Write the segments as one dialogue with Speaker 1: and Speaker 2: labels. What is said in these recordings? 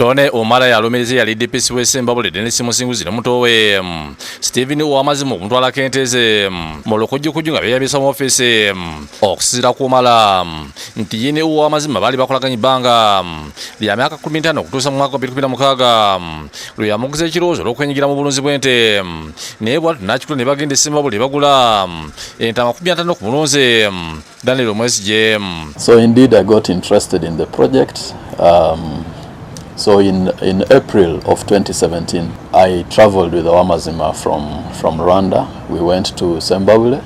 Speaker 1: Tone omala ya Alumirizza ya DPS w'Essembabule Dennis Musinguzi ne mutoowe Stephen ow'amazima okumutwalako enteze molokojjukujju nga beeyambisa mu office okusizira ku omala nti ye ne ow'amazima baali bakolaganya ebbanga lya myaka 15 okutuusa mu mwaka 2016 lwe yamuguza ekirowoozo olw'okwenyigira mu bulunzi bw'ente naye bw'atyo n'akikola ne bagenda Essembabule bagula ente 50 ku bulunzi Daniel Besigye.
Speaker 2: So indeed I got interested in the project. So in April of 2017, I traveled with Awamazima from Rwanda. We went to Essembabule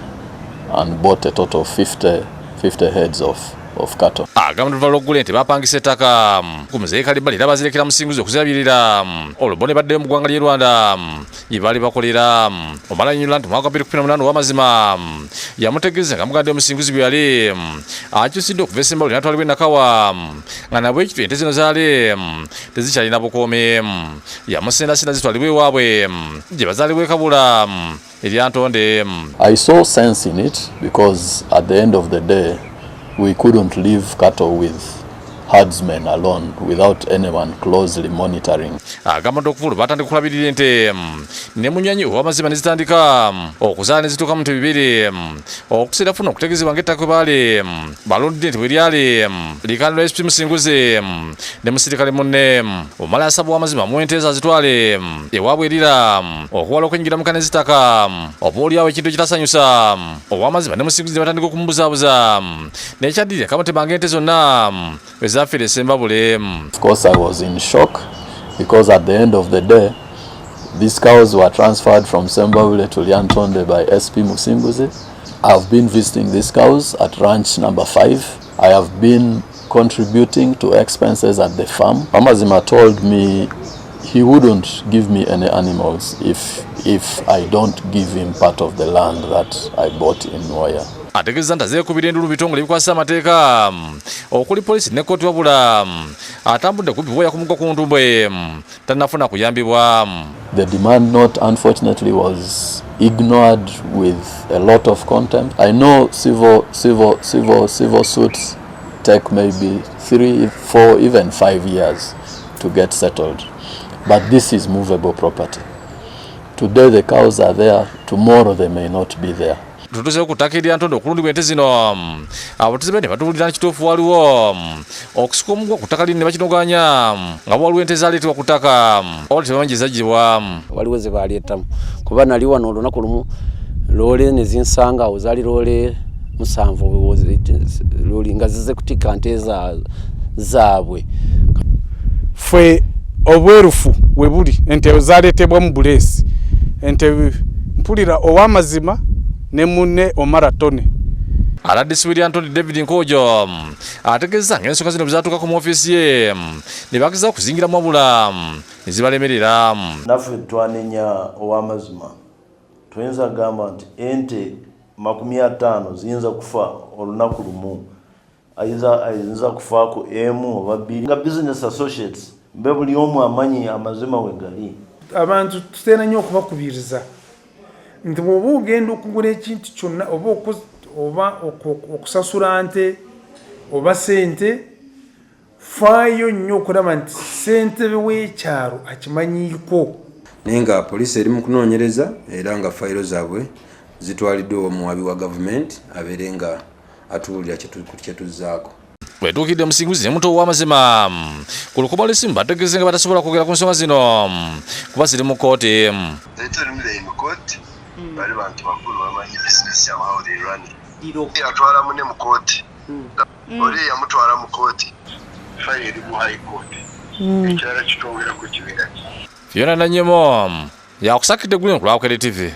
Speaker 2: and bought a total of 50 heads of cattle.
Speaker 1: Agamba valogule nti bapangisa ettaka ku muserikale balira bazirekera Musinguzi okuzirabirira olubone badde mu ggwanga ly'e Rwanda ye baali bakolera omala nnyo nti mwaka 2018 Awamazima yamutegeeza nga mugande Musinguzi bwe yali akyusidde okuva Essembabule n'atwalibwa e Nakawa nga nabwe ekitwe ente zino zaali tezikyalina bukuumi yamusendasenda zitwalibwa ewaabwe gye bazaalibwa e Kabula e Lyantonde.
Speaker 2: I saw sense in it because at the end of the day we couldn't leave cattle with herdsmen alone without anyone closely monitoring.
Speaker 1: Agamba nti okuvulu batandika kulabirira ente ne munywanyi ow'amazima ne zitandika okuzaala ne zituuka mu nte bibiri okuseera funa okutegeezebwa ng'ettaka kwe baali balondedde nti bwe lyali likanira SP Musinguzi ne muserikale munne omala yasaba ow'amazima mu ente azitwale ewaabwe erira okuwala okwenyigira mu kane z'ettaka oba olyawo ekintu ekitasanyusa ow'amazima ne Musinguzi ne batandika okumubuzaabuza n'ekyaddirira kamutema ng'ente zonna
Speaker 2: Of course, I was in shock because at the end of the day, these cows were transferred from Essembabule to Lyantonde by SP Musinguzi. I've been visiting these cows at ranch number 5. I have been contributing to expenses at the farm. Awamazima told me he wouldn't give me any animals if I don't give him part of the land that I bought in Waya.
Speaker 1: Ategeeza nti azeekubira endulu bitongole ebikwasa amateeka okuli poliisi ne kkooti wabula atambudde kumpi bwoya ku mugga ku ntumbwe tannafuna kuyambibwa.
Speaker 2: The demand note unfortunately was ignored with a lot of contempt. I know civil suits take maybe 3, 4, even 5 years to get settled, but this is movable property. Today the cows are there, tomorrow they may not be there.
Speaker 1: Tutuze ku ttaka Lyantonde okulundibwa ente zino abatuuze ne batuwulira n'ekituufu waliwo okusika omugwa ku ttaka lino ne bakinoganya nga waliwo ente zaaleetebwa ku ttaka oba tebamanyi zaggibwa.
Speaker 3: Waliwo ze baaleetamu kuba nali wano olunaku lumu loole ne zinsanga awo zaali loole 7 loole nga zize kutikka nte zaabwe.
Speaker 4: Ffe obwerufu we buli ente zaaleetebwa mu buleesi ente mpulira ow'amazima ne munne omaratone.
Speaker 1: Aladisi Lyantonde David Nkojo ategeeza ng'ensonga zino bwezatuukako mu ofiisi ye ne bagezaako kuzingira mu wabula ne zibalemerera.
Speaker 5: Naffe twanenya ow'amazima tuyinza kugamba nti ente 50 ziyinza kufa olunaku lumu, ayinza kufaako emu oba bbiri nga business associates mbe buli omu amanyi amazima we gali.
Speaker 6: Abantu tutera nnyo okubakubiriza nti bw'oba ogenda okugula ekintu kyonna oba okusasula nte oba sente, faayo nnyo okulaba nti ssentebe w'ekyalo akimanyiiko.
Speaker 7: Naye nga poliisi eri mu kunoonyereza era nga fayiro zaabwe zitwaliddwe omuwabi wa gavumenti abeere nga atuwulira kye tuzzaako.
Speaker 1: Bwetuukidde Musinguzi ne mutoowe w'amazima ku lukuba lw'essimu bategeeze nga batasobola kwogera ku nsonga zino kuba ziri mu kkooti.
Speaker 8: bali bantu bakulu bamanyi business ya how they run it. Yatwala munne mu kooti. Oli yamutwala mu kooti. Fire eri mu high court. Ekyala kitwongera ku kibiina.
Speaker 1: Fiona Nanyemo yakusakidde gulino ku Bukedde TV.